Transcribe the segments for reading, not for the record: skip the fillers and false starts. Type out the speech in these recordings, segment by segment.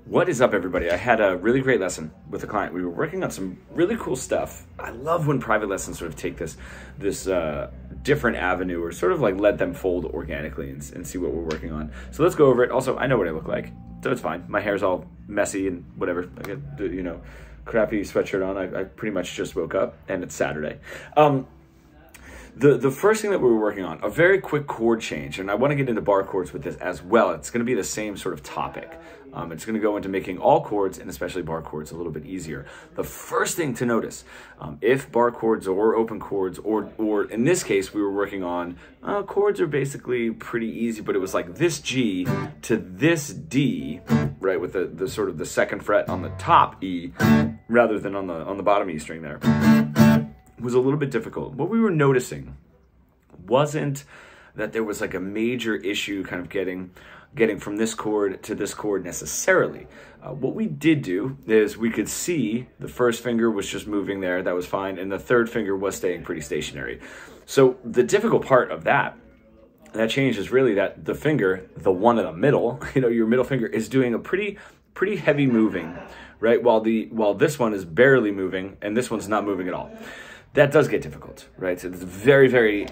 What is up, everybody? I had a really great lesson with a client. We were working on some really cool stuff. I love when private lessons sort of take this different avenue, or sort of like let them fold organically and see what we're working on. So let's go over it. Also, I know what I look like, so it's fine. My hair's all messy and whatever. I get, crappy sweatshirt on. I pretty much just woke up and it's Saturday. The first thing that we were working on, a very quick chord change, and I want to get into bar chords with this as well. It's going to be the same sort of topic. It's going to go into making all chords, and especially bar chords, a little bit easier. The first thing to notice, if bar chords or open chords, or in this case, we were working on chords are basically pretty easy, but it was like this G to this D, right, with the sort of the second fret on the top E, rather than on the bottom E string there. Was a little bit difficult. What we were noticing wasn't that there was like a major issue kind of getting from this chord to this chord necessarily. What we did do is we could see the first finger was just moving there, that was fine, and the third finger was staying pretty stationary. So the difficult part of that change is really that the finger, the one in the middle, your middle finger is doing a pretty heavy moving, right? While this one is barely moving and this one's not moving at all. That does get difficult, right? So it's very, very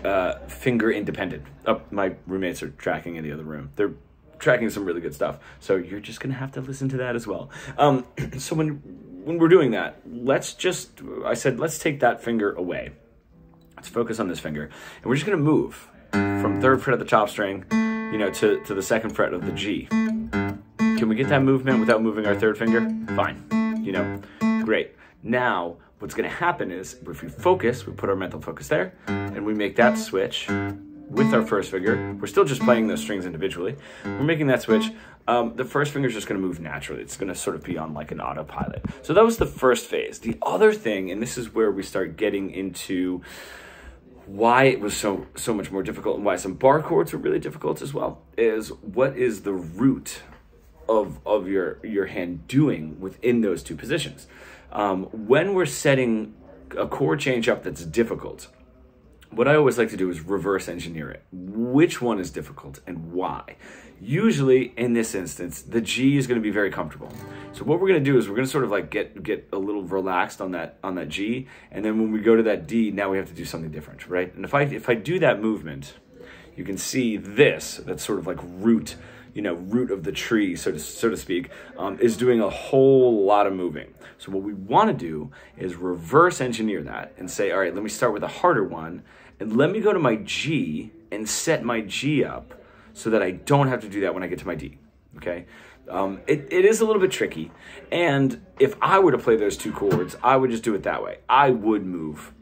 finger independent. Oh, my roommates are tracking in the other room. They're tracking some really good stuff. So you're just gonna have to listen to that as well. So when we're doing that, I said, let's take that finger away. Let's focus on this finger. And we're just gonna move from third fret of the top string, to the second fret of the G. Can we get that movement without moving our third finger? Fine, great. Now, what's going to happen is if we focus, we put our mental focus there, and we make that switch with our first finger. We're still just playing those strings individually. We're making that switch. The first finger is just going to move naturally. It's going to sort of be on like an autopilot. So that was the first phase. The other thing, and this is where we start getting into why it was so much more difficult and why some bar chords were really difficult as well, is what is the root of your hand doing within those two positions. When we're setting a chord change up that's difficult, what I always like to do is reverse engineer it. Which one is difficult and why? Usually, in this instance, the G is going to be very comfortable. So what we're going to do is we're going to sort of like get a little relaxed on that G, and then when we go to that D, now we have to do something different, right? And if I do that movement, you can see this, that's sort of like root of the tree, so to speak, is doing a whole lot of moving. So what we want to do is reverse engineer that and say, all right, let me start with a harder one, and let me go to my G and set my G up so that I don't have to do that when I get to my D, okay? It is a little bit tricky, and if I were to play those two chords, I would just do it that way. I would move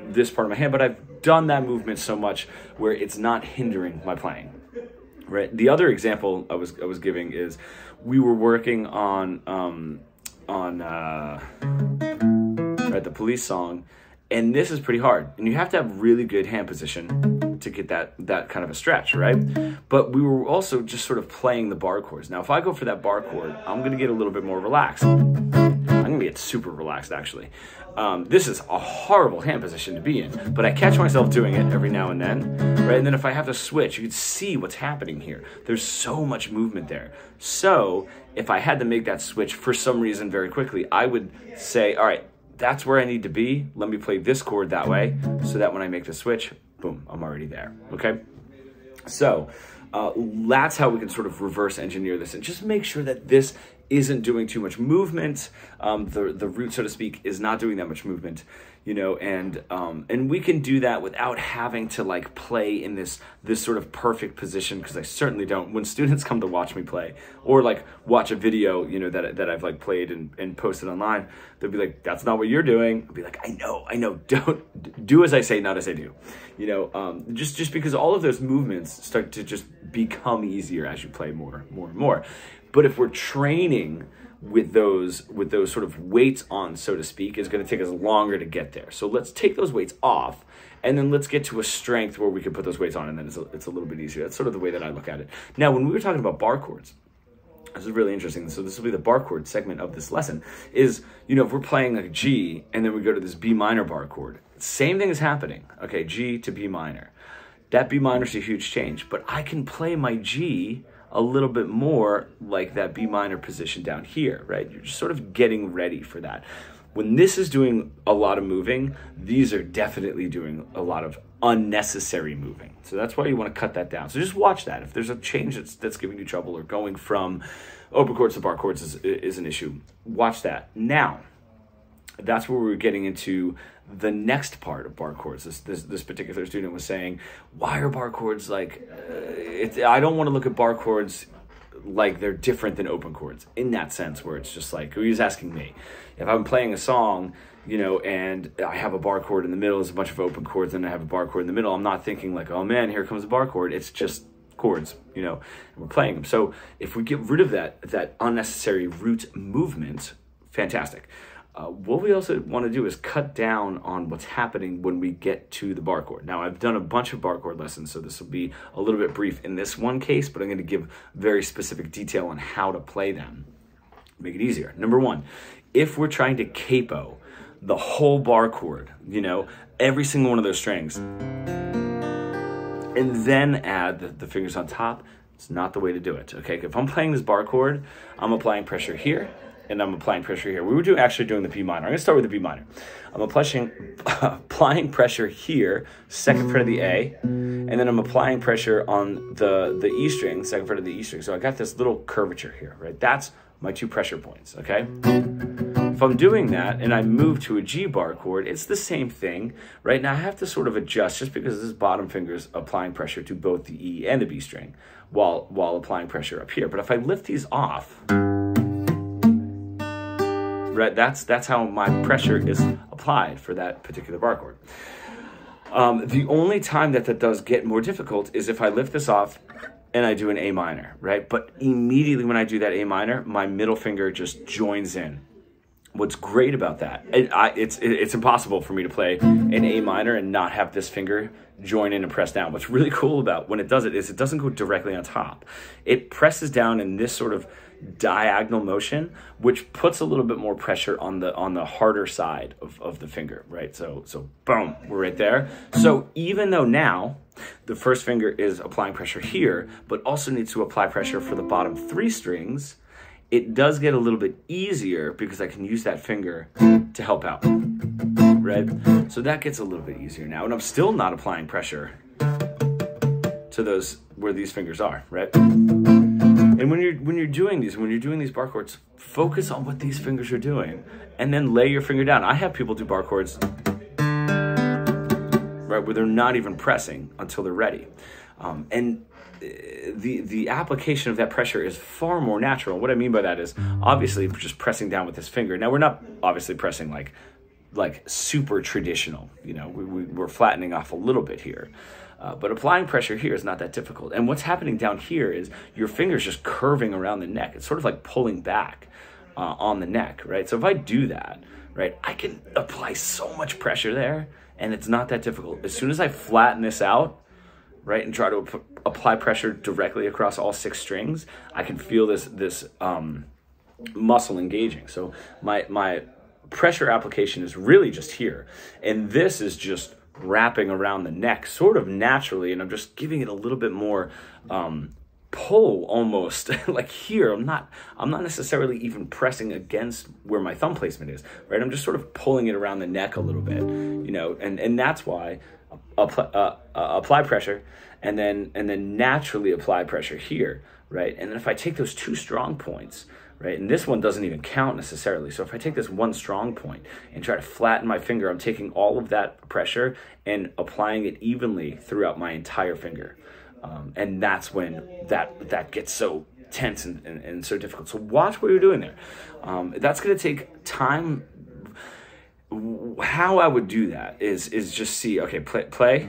this part of my hand, but I've done that movement so much where it's not hindering my playing. Right. The other example I was giving is we were working on the Police song, and this is pretty hard, and you have to have really good hand position to get that kind of a stretch, right? But we were also just sort of playing the bar chords. Now, if I go for that bar chord, I'm going to get a little bit more relaxed. I'm going to get super relaxed, actually. This is a horrible hand position to be in, but I catch myself doing it every now and then, right? And then if I have to switch, you can see what's happening here. There's so much movement there. So if I had to make that switch for some reason very quickly, I would say, all right, that's where I need to be. Let me play this chord that way so that when I make the switch, boom, I'm already there, okay? So that's how we can sort of reverse engineer this and just make sure that this isn't doing too much movement. The root, so to speak, is not doing that much movement, and we can do that without having to like play in this sort of perfect position, because I certainly don't. When students come to watch me play or like watch a video, that I've like played and posted online, they'll be like, that's not what you're doing. I'll be like, I know, don't do as I say, not as I do, just because all of those movements start to just become easier as you play more and more. But if we're training with those sort of weights on, so to speak, it's going to take us longer to get there. So let's take those weights off, and then let's get to a strength where we can put those weights on, and then it's a little bit easier. That's sort of the way that I look at it. Now, when we were talking about bar chords, this is really interesting. So this will be the bar chord segment of this lesson, is, if we're playing like a G, and then we go to this B minor bar chord, same thing is happening, okay, G to B minor. That B minor is a huge change, but I can play my G a little bit more like that B minor position down here, right? You're just sort of getting ready for that. When this is doing a lot of moving, these are definitely doing a lot of unnecessary moving. So that's why you want to cut that down. So just watch that. If there's a change that's giving you trouble, or going from open chords to bar chords is an issue, watch that. Now, that's where we're getting into the next part of bar chords. This particular student was saying, why are bar chords like, I don't want to look at bar chords like they're different than open chords in that sense, where it's just like, he was asking me, if I'm playing a song, you know, and I have a bar chord in the middle, there's a bunch of open chords, and I have a bar chord in the middle, I'm not thinking like, oh man, here comes a bar chord. It's just chords, you know, and we're playing them. So if we get rid of that unnecessary root movement, fantastic. What we also want to do is cut down on what's happening when we get to the bar chord. Now, I've done a bunch of bar chord lessons, so this will be a little bit brief in this one case, but I'm going to give very specific detail on how to play them. Make it easier. Number one, if we're trying to capo the whole bar chord, you know, every single one of those strings, and then add the fingers on top, it's not the way to do it, okay? If I'm playing this bar chord, I'm applying pressure here, and I'm applying pressure here. We were actually doing the B minor. I'm going to start with the B minor. I'm applying pressure here, second fret of the A, and then I'm applying pressure on the E string, second fret of the E string. So I got this little curvature here, right? That's my 2 pressure points, okay? If I'm doing that and I move to a G bar chord, it's the same thing, right? Now I have to sort of adjust, just because this bottom finger is applying pressure to both the E and the B string while applying pressure up here. But if I lift these off, right, that's how my pressure is applied for that particular bar chord. The only time that does get more difficult is if I lift this off and I do an A minor, right? But immediately when I do that A minor, my middle finger just joins in. What's great about that, it's impossible for me to play an A minor and not have this finger join in and press down. What's really cool about when it does it is it doesn't go directly on top. It presses down in this sort of diagonal motion, which puts a little bit more pressure on the harder side of the finger, right? So boom, we're right there. So even though now the first finger is applying pressure here, but also needs to apply pressure for the bottom 3 strings, it does get a little bit easier because I can use that finger to help out, right? So that gets a little bit easier now, and I'm still not applying pressure to those where these fingers are, right? And when you're doing these bar chords, focus on what these fingers are doing, and then lay your finger down. I have people do bar chords, right, where they're not even pressing until they're ready, and the application of that pressure is far more natural. What I mean by that is obviously just pressing down with this finger. Now we're not obviously pressing like super traditional, you know, we're flattening off a little bit here. But applying pressure here is not that difficult. And what's happening down here is your finger's just curving around the neck. It's sort of like pulling back on the neck, right? So if I do that, right, I can apply so much pressure there, and it's not that difficult. As soon as I flatten this out, right, and try to apply pressure directly across all 6 strings, I can feel this muscle engaging. So my pressure application is really just here, and this is just wrapping around the neck sort of naturally, and I'm just giving it a little bit more pull almost. Like here, I'm not necessarily even pressing against where my thumb placement is, right? I'm just sort of pulling it around the neck a little bit, you know, and that's why apply pressure and then naturally apply pressure here, right? And then if I take those 2 strong points, right, and this one doesn't even count necessarily. So if I take this one strong point and try to flatten my finger, I'm taking all of that pressure and applying it evenly throughout my entire finger. And that's when that gets so tense and so difficult. So watch what you're doing there. That's going to take time. How I would do that is just see, okay, play,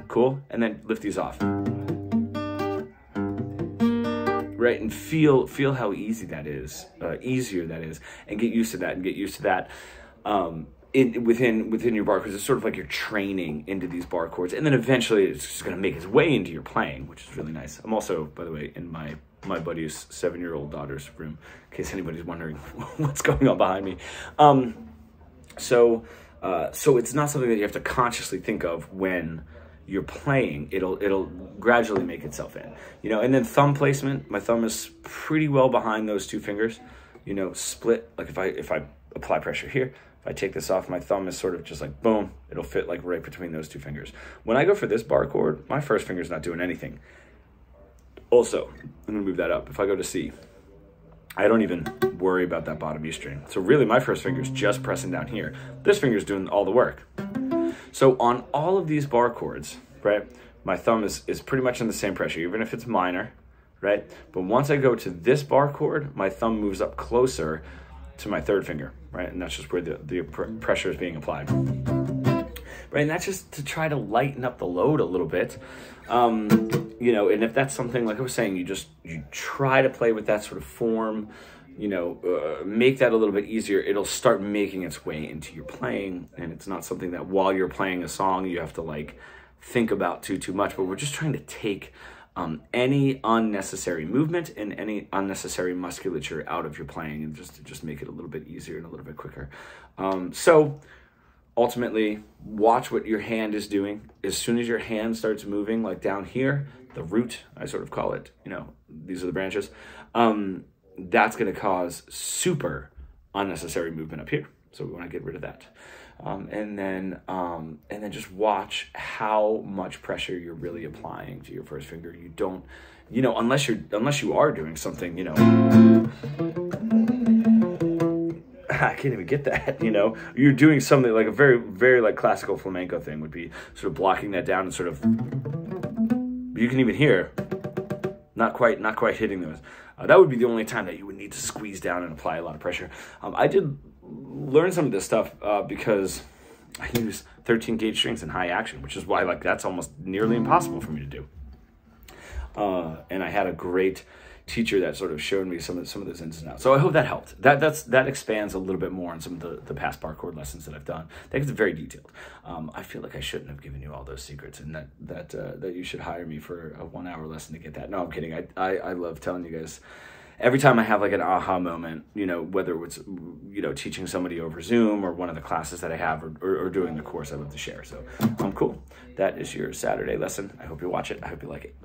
cool, and then lift these off. Right, and feel how easy that is, easier that is, and get used to that, within your bar chords. It's sort of like you're training into these bar chords, and then eventually it's just going to make its way into your playing, which is really nice. I'm also, by the way, in my buddy's 7-year-old daughter's room, in case anybody's wondering what's going on behind me. So it's not something that you have to consciously think of when you're playing, it'll gradually make itself in, you know. And then thumb placement, my thumb is pretty well behind those two fingers, you know, split. Like if I apply pressure here, if I take this off, my thumb is sort of just like boom, it'll fit like right between those two fingers. When I go for this bar chord, my first finger's not doing anything. Also, I'm gonna move that up. If I go to C, I don't even worry about that bottom E string. So really my first finger's just pressing down here. This finger's doing all the work. So on all of these bar chords, right, my thumb is pretty much in the same pressure, even if it's minor, right? But once I go to this bar chord, my thumb moves up closer to my third finger, right? And that's just where the pressure is being applied. Right, and that's just to try to lighten up the load a little bit. You know, and if that's something, like I was saying, you try to play with that sort of form, you know, make that a little bit easier. It'll start making its way into your playing, and it's not something that while you're playing a song, you have to like think about too much, but we're just trying to take any unnecessary movement and any unnecessary musculature out of your playing, and just make it a little bit easier and a little bit quicker. So ultimately, watch what your hand is doing. As soon as your hand starts moving, like down here, the root, I sort of call it, you know, these are the branches, that's going to cause super unnecessary movement up here. So we want to get rid of that. And then just watch how much pressure you're really applying to your first finger. You don't, you know, unless you are doing something, you know, I can't even get that, you know. You're doing something like a very, very like classical flamenco thing would be sort of blocking that down and sort of, you can even hear, not quite hitting those. That would be the only time that you would need to squeeze down and apply a lot of pressure. I did learn some of this stuff because I use 13 gauge strings in high action, which is why like that's almost nearly impossible for me to do. And I had a great teacher that sort of showed me some of those ins and outs. So I hope that helped. That expands a little bit more on some of the past bar chord lessons that I've done. That gets very detailed. I feel like I shouldn't have given you all those secrets, and that you should hire me for a 1 hour lesson to get that. No, I'm kidding. I love telling you guys. Every time I have like an aha moment, you know, whether it's, you know, teaching somebody over Zoom or one of the classes that I have or doing the course, I love to share. So cool. That is your Saturday lesson. I hope you watch it. I hope you like it.